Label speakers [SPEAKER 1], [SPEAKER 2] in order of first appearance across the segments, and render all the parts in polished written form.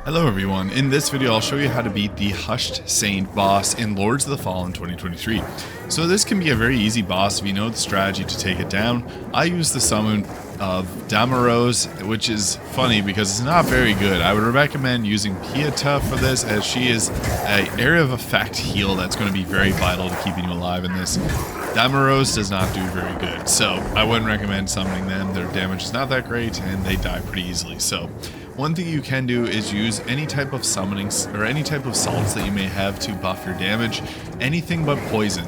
[SPEAKER 1] Hello everyone, in this video I'll show you how to beat the Hushed Saint boss in Lords of the Fallen 2023. So this can be a very easy boss if you know the strategy to take it down. I use the summon of Damarose, which is funny because it's not very good. I would recommend using Pieta for this, as she is an area of effect heal that's going to be very vital to keeping you alive in this. Damarose does not do very good, so I wouldn't recommend summoning them. Their damage is not that great and they die pretty easily. So one thing you can do is use any type of summonings or any type of salts that you may have to buff your damage. Anything but poison.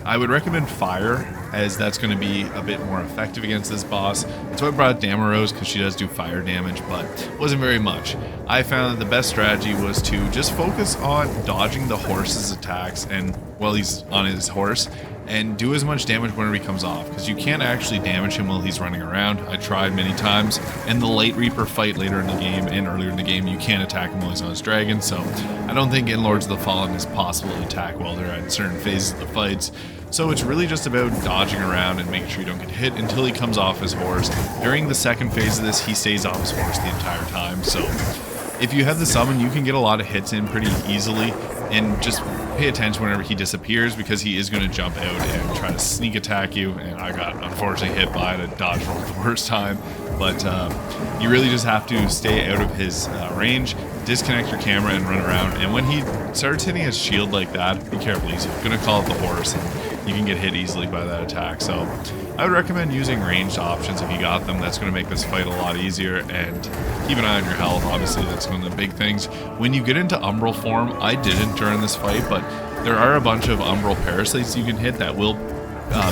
[SPEAKER 1] I would recommend fire, as that's going to be a bit more effective against this boss. That's why I brought Damarose, because she does do fire damage, but it wasn't very much. I found that the best strategy was to just focus on dodging the horse's attacks and while he's on his horse, and do as much damage whenever he comes off, because you can't actually damage him while he's running around. I tried many times. In the late Reaper fight later in the game and earlier in the game, you can't attack him while he's on his dragon, so I don't think in Lords of the Fallen it's possible to attack while they're at certain phases of the fights. So it's really just about dodging around and making sure you don't get hit until he comes off his horse. During the second phase of this, he stays off his horse the entire time, so if you have the summon, you can get a lot of hits in pretty easily, and just pay attention whenever he disappears, because he is going to jump out and try to sneak attack you, and I got unfortunately hit by it. I dodged roll the worst time, but you really just have to stay out of his range, disconnect your camera and run around, and when he starts hitting his shield like that, be careful, he's going to call out the horse and you can get hit easily by that attack. So I would recommend using ranged options if you got them. That's going to make this fight a lot easier, and keep an eye on your health. Obviously, that's one of the big things. When you get into umbral form, I didn't during this fight, but there are a bunch of umbral parasites you can hit that will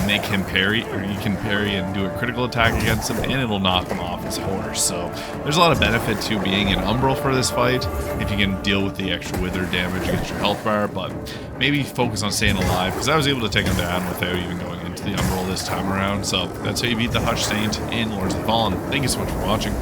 [SPEAKER 1] make him parry, or you can parry and do a critical attack against him, and it'll knock him off his horse. So there's a lot of benefit to being in umbral for this fight if you can deal with the extra wither damage against your health bar, but maybe focus on staying alive, because I was able to take him down without even going into the umbral this time around. So that's how you beat the Hushed Saint in Lords of the Fallen. Thank you so much for watching.